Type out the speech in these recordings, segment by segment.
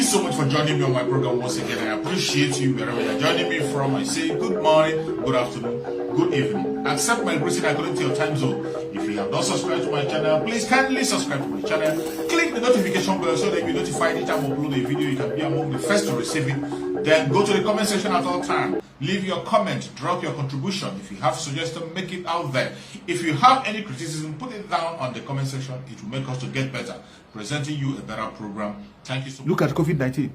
so much for joining me on my program once again. I appreciate you wherever you're joining me from. I say good morning, good afternoon, good evening. Accept my greeting according to your time zone. If you have not subscribed to my channel, please kindly subscribe to my channel. Click the notification bell so that you'll be notified anytime I upload a video. You can be among the first to receive it. Then go to the comment section at all times. Leave your comment, drop your contribution. If you have suggestions, make it out there. If you have any criticism, put it down on the comment section. It will make us to get better, presenting you a better program. Thank you so much. Look at COVID-19.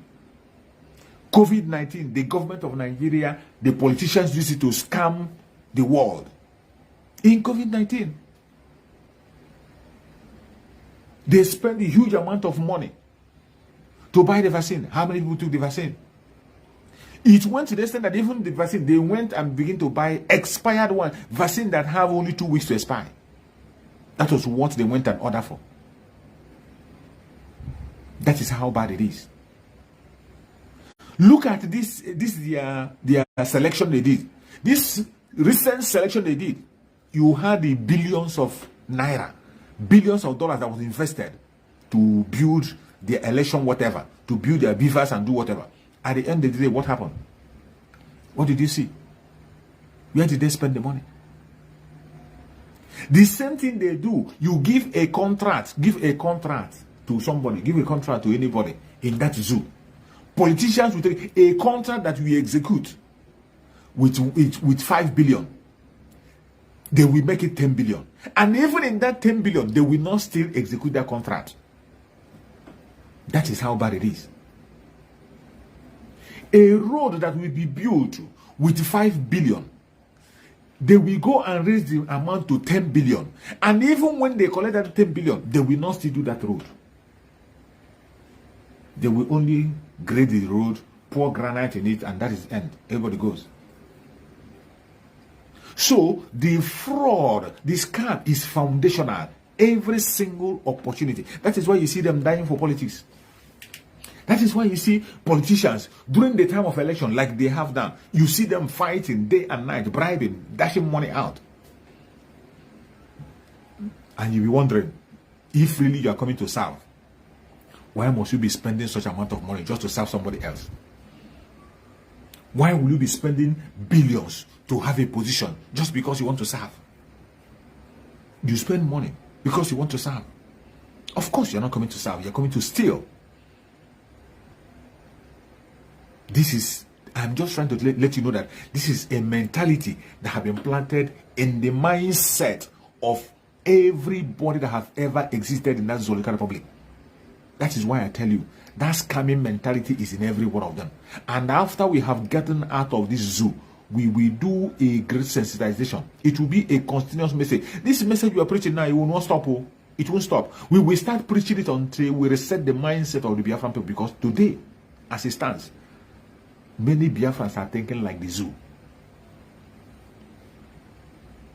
COVID-19, the government of Nigeria, the politicians use it to scam the world. In COVID-19, they spend a huge amount of money to buy the vaccine. How many people took the vaccine? It went to the extent that even the vaccine, they went and began to buy expired one, vaccine that have only 2 weeks to expire. That was what they went and ordered for. That is how bad it is. Look at this their selection they did. This recent selection they did, you had the billions of naira, billions of dollars that was invested to build their election, whatever, to build their beavers and do whatever. At the end of the day, what happened? What did you see? Where did they spend the money? The same thing they do. You give a contract to somebody, give a contract to anybody in that zoo. Politicians will take a contract that we execute with 5 billion. They will make it 10 billion. And even in that 10 billion, they will not still execute that contract. That is how bad it is. A road that will be built with 5 billion, they will go and raise the amount to 10 billion. And even when they collect that 10 billion, they will not still do that road. They will only grade the road, pour granite in it, and that is end. Everybody goes. So the fraud, the scam is foundational. Every single opportunity. That is why you see them dying for politics. That is why you see politicians during the time of election, like they have done, you see them fighting day and night, bribing, dashing money out. And you'll be wondering, if really you are coming to serve, why must you be spending such amount of money just to serve somebody else? Why will you be spending billions to have a position just because you want to serve? You spend money because you want to serve. Of course, you're not coming to serve, you're coming to steal. This is, I'm just trying to let you know that this is a mentality that have been planted in the mindset of everybody that have ever existed in that Zolika Republic. That is why I tell you, that scamming mentality is in every one of them. And after we have gotten out of this zoo, we will do a great sensitization. It will be a continuous message. This message we are preaching now, it will not stop. It won't stop. We will start preaching it until we reset the mindset of the Biafran people. Because today, as it stands, many Biafrans are thinking like the zoo.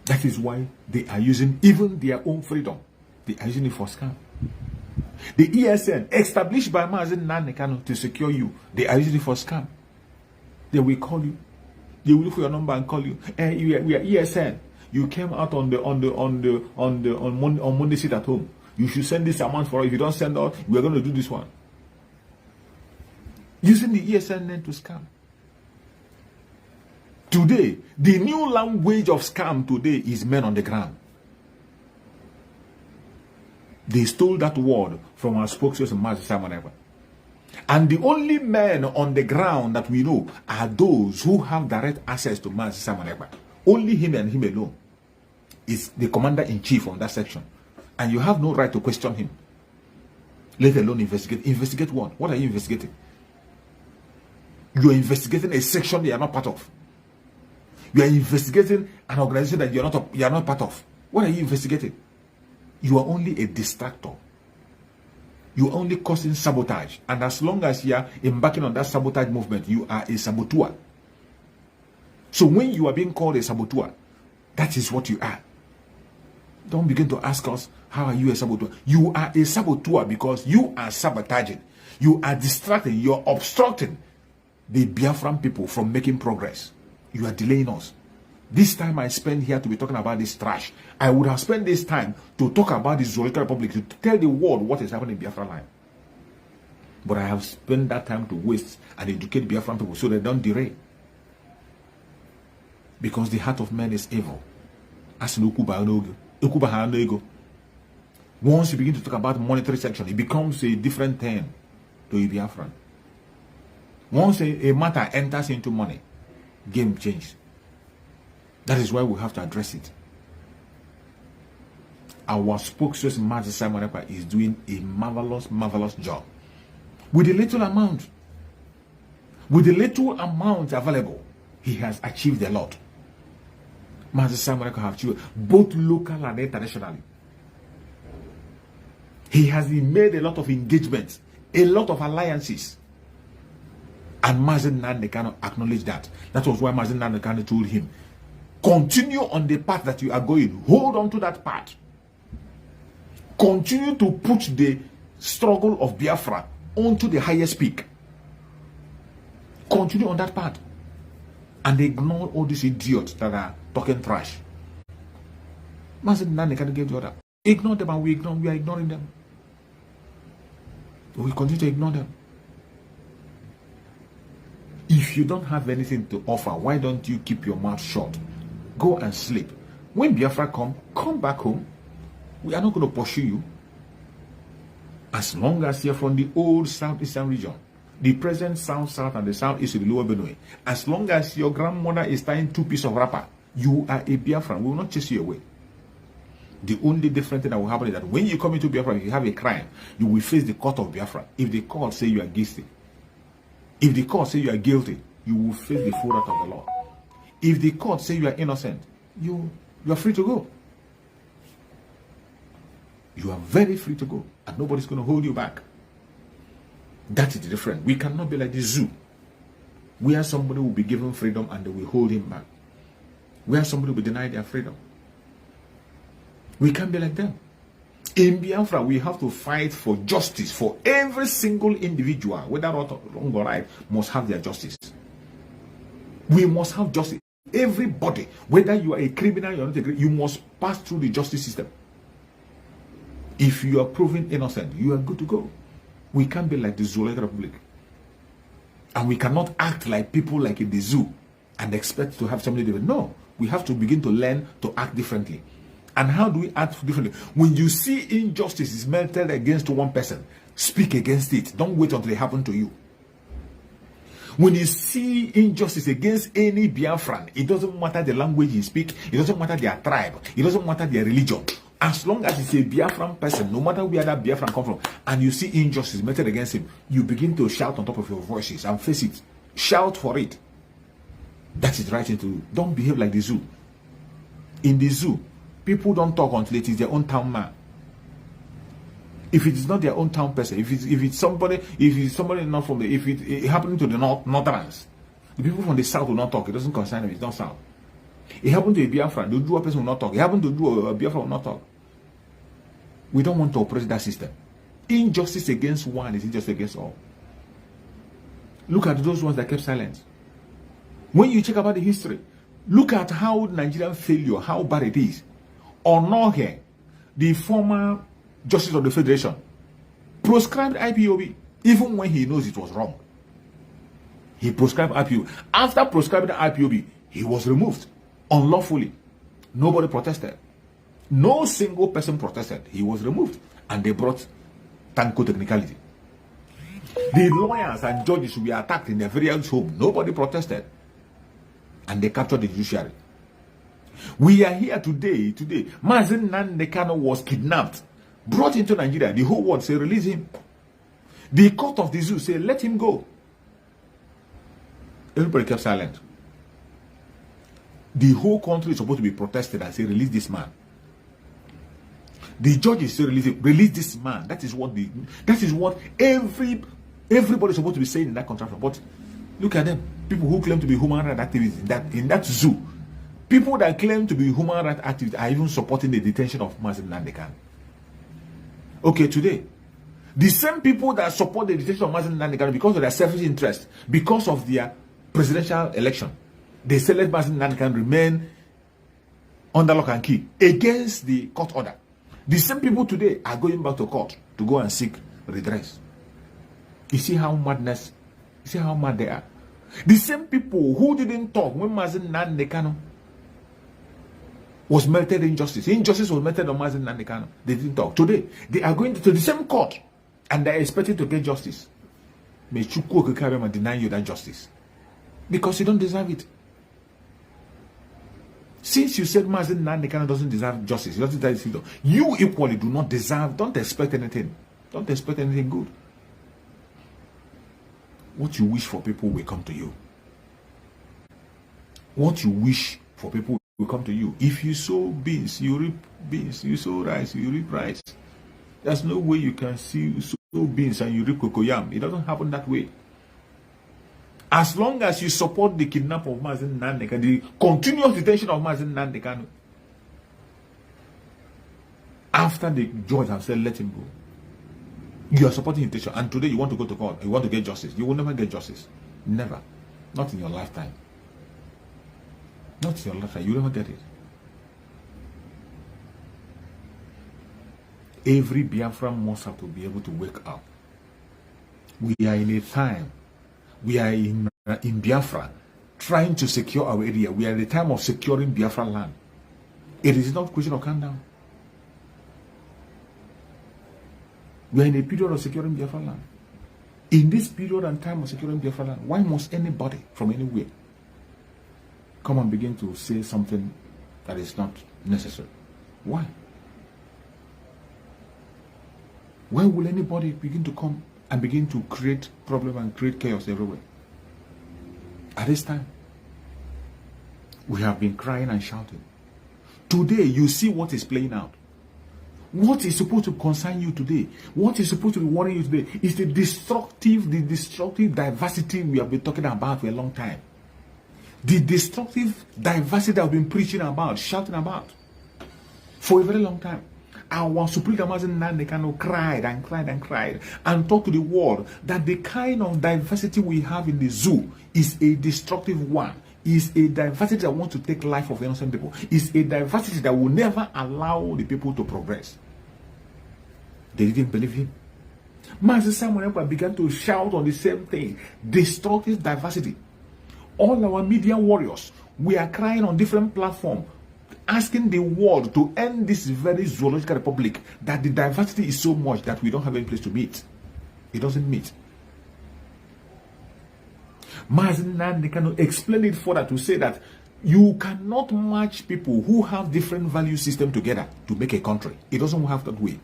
That is why they are using even their own freedom. They are using it for scam. The ESN, established by Mazen Nanekano to secure you, they are using it for scam. They will call you. They will look for your number and call you. Hey, we are ESN. You came out on Monday, sit at home. You should send this amount for us. If you don't send out, we are going to do this one. Using the ESN name to scam. Today, the new language of scam today is men on the ground. They stole that word from our spokesperson, Master Simon Ever. And the only men on the ground that we know are those who have direct access to Master Simon Ever. Only him and him alone is the commander-in-chief of that section. And you have no right to question him. Let alone investigate. Investigate what? What are you investigating? You are investigating a section you are not part of. You are investigating an organization that you are not part of. What are you investigating? You are only a distractor. You are only causing sabotage. And as long as you are embarking on that sabotage movement, you are a saboteur. So when you are being called a saboteur, that is what you are. Don't begin to ask us, how are you a saboteur? You are a saboteur because you are sabotaging. You are distracting. You are obstructing the Biafran people from making progress. You are delaying us. This time I spend here to be talking about this trash. I would have spent this time to talk about the Zolika Republic, to tell the world what is happening in Biafra land. But I have spent that time to waste and educate Biafran people so they don't derail. Because the heart of man is evil. As once you begin to talk about monetary section, it becomes a different thing to a Biafran. Once a matter enters into money, game changes. That is why we have to address it. Our spokesperson, Master Simon Ekpa, is doing a marvelous job. With the little amount available, he has achieved a lot. Master Simon Ekpa has achieved both local and internationally. He has made a lot of engagements, a lot of alliances. And Mazen Nandekano acknowledged that. That was why Mazen Nandekano told him, continue on the path that you are going. Hold on to that path. Continue to put the struggle of Biafra onto the highest peak. Continue on that path. And ignore all these idiots that are talking trash. Mazen Nandekano gave the order. Ignore them, and we are ignoring them. We continue to ignore them. If you don't have anything to offer, why don't you keep your mouth shut? Go and sleep. When Biafra come back home. We are not going to pursue you. As long as you're from the old southeastern region, the present south and the southeast of the lower Benue, as long as your grandmother is tying 2 pieces of wrapper, you are a Biafran. We will not chase you away. The only different thing that will happen is that when you come into Biafra, if you have a crime, you will face the court of Biafra. If the court say you are guilty, if the court say you are guilty, you will face the full wrath of the law. If the court say you are innocent, you are free to go. You are very free to go, and nobody's going to hold you back. That is the difference. We cannot be like the zoo, where somebody will be given freedom and they will hold him back. Where somebody will be denied their freedom. We can't be like them. In Biafra, we have to fight for justice for every single individual, whether wrong or right, must have their justice. We must have justice. Everybody, whether you are a criminal or not a criminal, you must pass through the justice system. If you are proven innocent, you are good to go. We can't be like the Zoological Republic. And we cannot act like people like in the zoo and expect to have somebody different. No, we have to begin to learn to act differently. And how do we act differently? When you see injustice is meted against one person, speak against it. Don't wait until it happens to you. When you see injustice against any Biafran, it doesn't matter the language you speak, it doesn't matter their tribe, it doesn't matter their religion. As long as it's a Biafran person, no matter where that Biafran comes from, and you see injustice meted against him, you begin to shout on top of your voices and face it. Shout for it. That is the right thing to do. Don't behave like the zoo. In the zoo, people don't talk until it is their own town man. If it is not their own town person, if it's somebody not from the, if it happening to the Northerns, the people from the south will not talk. It doesn't concern them. It's not south. It happened to a Biafra, the Dua person will not talk. It happened to a Biafra will not talk. We don't want to oppress that system. Injustice against one is injustice against all. Look at those ones that kept silent. When you check about the history, look at how Nigerian failure, how bad it is. Onohe, the former Justice of the Federation, proscribed IPOB, even when he knows it was wrong. He proscribed IPOB. After proscribing the IPOB, he was removed unlawfully. Nobody protested. No single person protested. He was removed. And they brought Tanko technicality. The lawyers and judges were attacked in their various home. Nobody protested. And they captured the judiciary. We are here today. Mazen Nandekano was kidnapped, brought into Nigeria. The whole world say release him. The court of the zoo say let him go. Everybody kept silent. The whole country is supposed to be protested and say release this man. The judges say release this man. That is what everybody is supposed to be saying in that contract. But look at them. People who claim to be human rights activists in that zoo. People that claim to be human rights activists are even supporting the detention of Mazen Nandekan. Okay, today, the same people that support the detention of Mazen Nandekan because of their selfish interest, because of their presidential election, they say let Mazen Nandekan remain under lock and key against the court order. The same people today are going back to court to go and seek redress. You see how madness, you see how mad they are. The same people who didn't talk when Mazen Nnamdi Kanu was melted in justice. Injustice was melted on Mazen Nnamdi Kanu. They didn't talk. Today, they are going to the same court and they are expecting to get justice. May Chukwu Okekabema deny you that justice because you don't deserve it. Since you said Mazen Nnamdi Kanu doesn't deserve justice, he doesn't deserve freedom, you equally do not deserve, don't expect anything. Don't expect anything good. What you wish for people will come to you. What you wish for people will come to you. If you sow beans, you reap beans. You sow rice, you reap rice. There's no way you can sow beans and you reap cocoyam. It doesn't happen that way. As long as you support the kidnap of Mazen Nnamdi Kanu, the continuous detention of Mazen Nnamdi Kanu, after the judge has said let him go, you are supporting detention, and today you want to go to court, you want to get justice. You will never get justice. Never. Not in your lifetime. Not in your lifetime. You will never get it. Every Biafran must have to be able to wake up. We are in a time, we are in Biafra, trying to secure our area. We are in the time of securing Biafra land. It is not a question of calm down. We are in a period of securing Biafra land. In this period and time of securing Biafra land, why must anybody from anywhere come and begin to say something that is not necessary? Why? Why will anybody begin to come and begin to create problem and create chaos everywhere? At this time, we have been crying and shouting. Today, you see what is playing out. What is supposed to concern you today, what is supposed to be worrying you today, is the destructive diversity we have been talking about for a long time. The destructive diversity that we've been preaching about, shouting about for a very long time. Our Supreme Mazen Nnamdi Kanu cried and cried and cried and talked to the world that the kind of diversity we have in the zoo is a destructive one. Is a diversity that wants to take life of innocent people. Is a diversity that will never allow the people to progress. They didn't believe him. Master Samuel began to shout on the same thing. Destructive diversity. All our media warriors, we are crying on different platforms, asking the world to end this very zoological republic, that the diversity is so much that we don't have any place to meet. It doesn't meet. Mazen Nnamdi Kanu explained it further to say that you cannot match people who have different value system together to make a country. It doesn't have that way.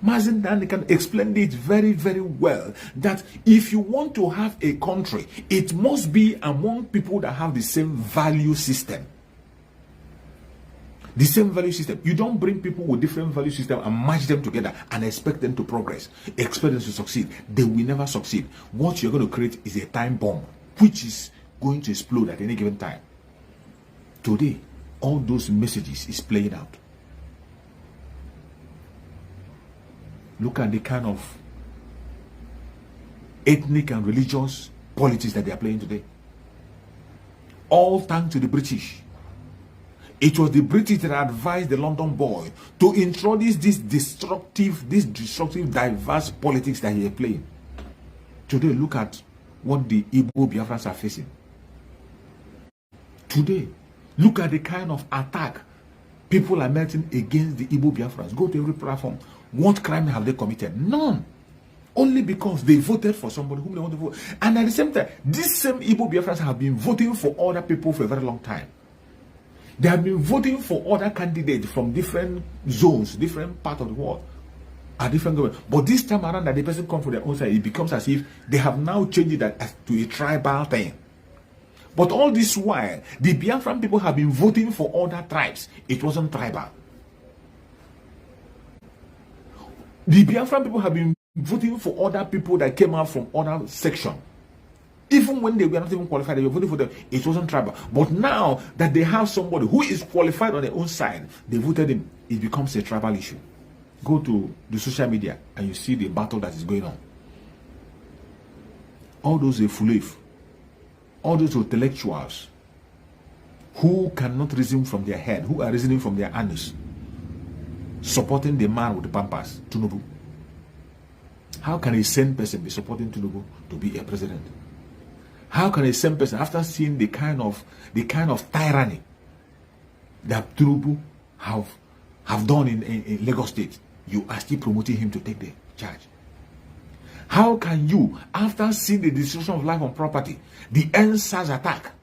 Mazen Nnamdi Kanu explained it very, very well, that if you want to have a country, it must be among people that have the same value system. The same value system. You don't bring people with different value system and match them together and expect them to progress, expect them to succeed. They will never succeed. What you're going to create is a time bomb, which is going to explode at any given time. Today, all those messages is playing out. Look at the kind of ethnic and religious politics that they are playing today. All thanks to the British. It was the British that advised the London boy to introduce this destructive, diverse politics that he is playing. Today, look at what the Igbo Biafrans are facing. Today, look at the kind of attack people are melting against the Igbo Biafrans. Go to every platform. What crime have they committed? None. Only because they voted for somebody whom they want to vote. And at the same time, these same Igbo Biafrans have been voting for other people for a very long time. They have been voting for other candidates from different zones, different parts of the world, a different government. But this time around, that the person comes from their own side, it becomes as if they have now changed it to a tribal thing. But all this while, the Biafran people have been voting for other tribes. It wasn't tribal. The Biafran people have been voting for other people that came out from other sections. Even when they were not even qualified, they were voting for them. It wasn't tribal. But now that they have somebody who is qualified on their own side, they voted him. It becomes a tribal issue. Go to the social media and you see the battle that is going on. All those Fulani, all those intellectuals who cannot reason from their head, who are reasoning from their anus, supporting the man with the pampas, Tinubu. How can a sane person be supporting Tinubu to be a president? How can a sane person, after seeing the kind of tyranny that Tinubu have done in Lagos State, you are still promoting him to take the charge? How can you, after seeing the destruction of life and property, the NSAS attack,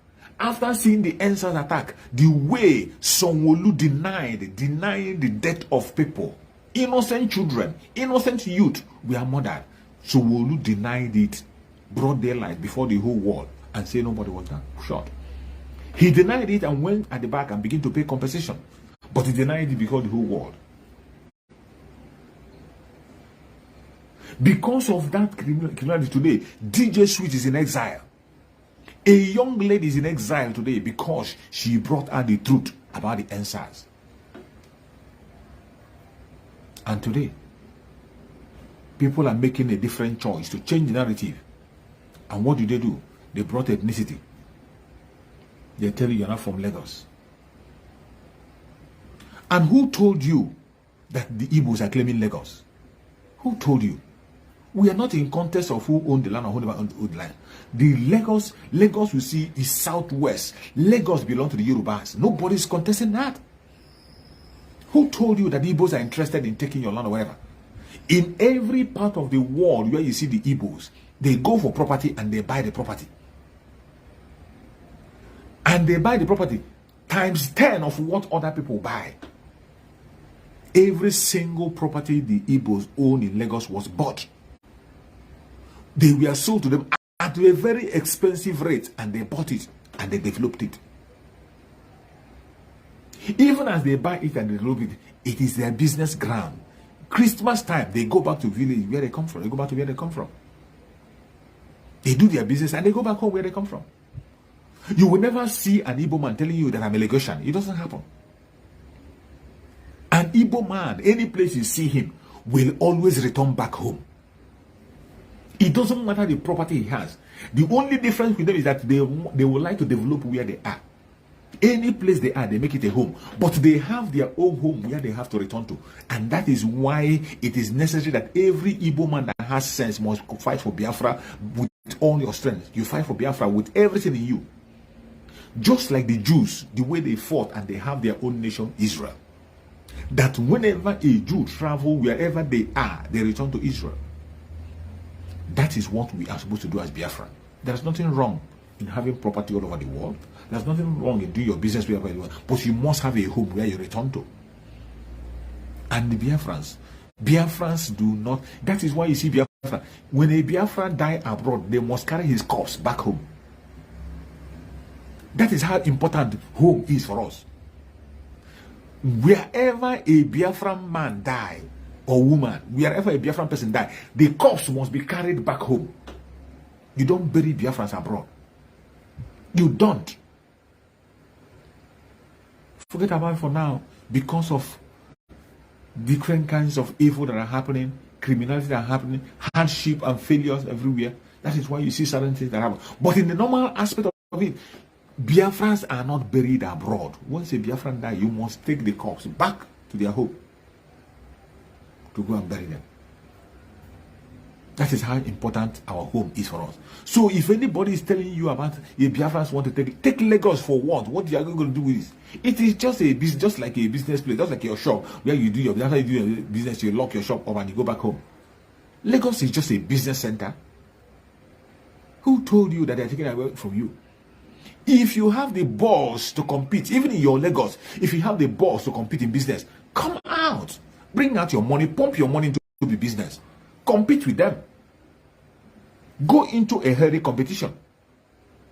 after seeing the NSAS attack, the way Sanwo-Olu denying the death of people, innocent children, innocent youth were murdered, Sanwo-Olu denied it broad daylight before the whole world and say nobody was shot. He denied it and went at the back and began to pay compensation, but he denied it before the whole world. Because of that criminality today, DJ Sweet is in exile. A young lady is in exile today because she brought out the truth about the NSAS. And today, people are making a different choice to change the narrative. And what do? They brought ethnicity. They tell you you're not from Lagos. And who told you that the Igbos are claiming Lagos? Who told you? We are not in contest of who owned the land or who never owned the land. The Lagos we see is southwest. Lagos belongs to the Yorubas. Nobody is contesting that. Who told you that the Igbos are interested in taking your land or whatever? In every part of the world where you see the Igbos, they go for property and they buy the property. And they buy the property times 10 of what other people buy. Every single property the Igbos own in Lagos was bought. They were sold to them at a very expensive rate, and they bought it and they developed it. Even as they buy it and develop it, it is their business ground. Christmas time, they go back to village where they come from. They go back to where they come from. They do their business and they go back home where they come from. You will never see an Igbo man telling you that I'm a Lagosian. It doesn't happen. An Igbo man, any place you see him, will always return back home. It doesn't matter the property he has. The only difference with them is that they would like to develop where they are. Any place they are, they make it a home. But they have their own home where they have to return to. And that is why it is necessary that every Igbo man that has sense must fight for Biafra with all your strength. You fight for Biafra with everything in you. Just like the Jews, the way they fought and they have their own nation, Israel. That whenever a Jew travels wherever they are, they return to Israel. That is what we are supposed to do as Biafra. There is nothing wrong in having property all over the world. There's nothing wrong in doing your business wherever you want. But you must have a home where you return to. And the Biafrans do not. That is why you see Biafra. When a Biafran die abroad, they must carry his corpse back home. That is how important home is for us. Wherever a Biafran man die, or woman, wherever a Biafran person die, the corpse must be carried back home. You don't bury Biafrans abroad. You don't. Forget about it for now. Because of different kinds of evil that are happening, criminality that are happening, hardship and failures everywhere. That is why you see certain things that happen. But in the normal aspect of it, Biafrans are not buried abroad. Once a Biafran dies, you must take the corpse back to their home to go and bury them. That is how important our home is for us. So if anybody is telling you about if Biafrans want to take Lagos for what? What are you going to do with this? It is just a business, just like a business place, just like your shop where you do your, after you do your business, you lock your shop up and you go back home. Lagos is just a business center. Who told you that they're taking away from you? If you have the balls to compete, even in your Lagos, if you have the balls to compete in business, come out. Bring out your money, pump your money into the business. Compete with them. Go into a healthy competition.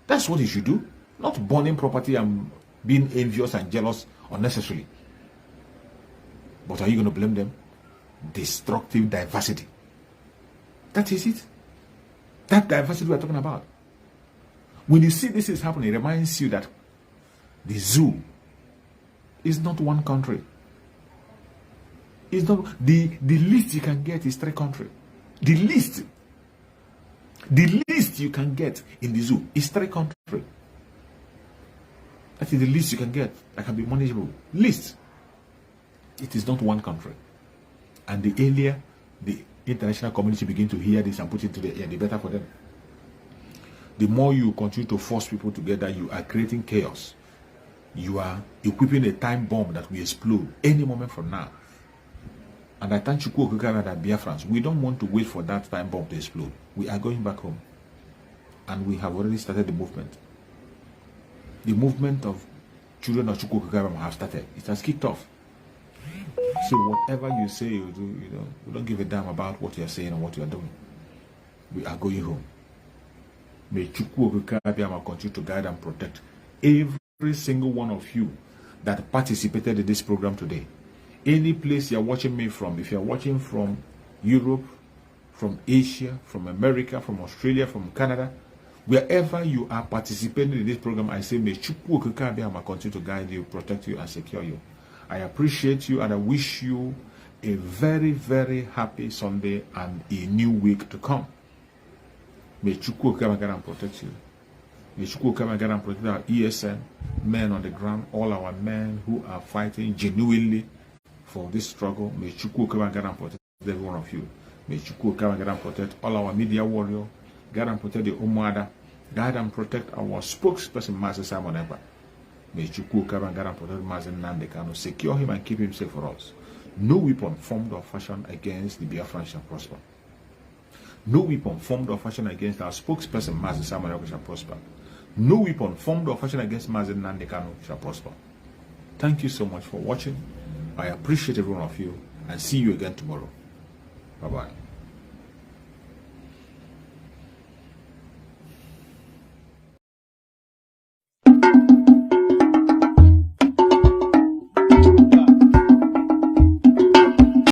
That's what you should do. Not burning property and being envious and jealous unnecessarily. But are you going to blame them? Destructive diversity. That is it. That diversity we're talking about. When you see this is happening, it reminds you that the zoo is not one country. It's not the least you can get is 3 countries. The least you can get in the zoo is 3 countries. That is the least you can get that can be manageable. Least. It is not one country. And the earlier the international community begin to hear this and put it to the ear, the better for them. The more you continue to force people together, you are creating chaos. You are equipping a time bomb that will explode any moment from now. And I thank you, that Biafrans, we don't want to wait for that time bomb to explode. We are going back home. And we have already started the movement. The movement of children of Chukwukabam have started. It has kicked off. So whatever you say, you do, we don't give a damn about what you are saying and what you are doing. We are going home. May Chukwukabam continue to guide and protect every single one of you that participated in this program today. Any place you're watching me from, if you're watching from Europe, from Asia, from America, from Australia, from Canada, wherever you are participating in this program, I say, may Chukwukabam continue to guide you, protect you, and secure you. I appreciate you and I wish you a very, very happy Sunday and a new week to come. May Chukwukabam protect you. May Chukwukabam protect our ESN, men on the ground, all our men who are fighting genuinely for this struggle. May Chukwukabam protect every one of you. May Chukwukabam protect all our media warriors. Guide and protect the Umwada. Guide and protect our spokesperson, Master Simon Ekpa. May Chukwukabam guide and protect Master Nandekano. Secure him and keep him safe for us. No weapon formed or fashioned against the Biafrans shall prosper. No weapon formed or fashioned against our spokesperson, Master Simon Ekpa, shall prosper. No weapon formed or fashioned against Master Nandekano shall prosper. Thank you so much for watching. I appreciate every one of you and see you again tomorrow. Bye-bye.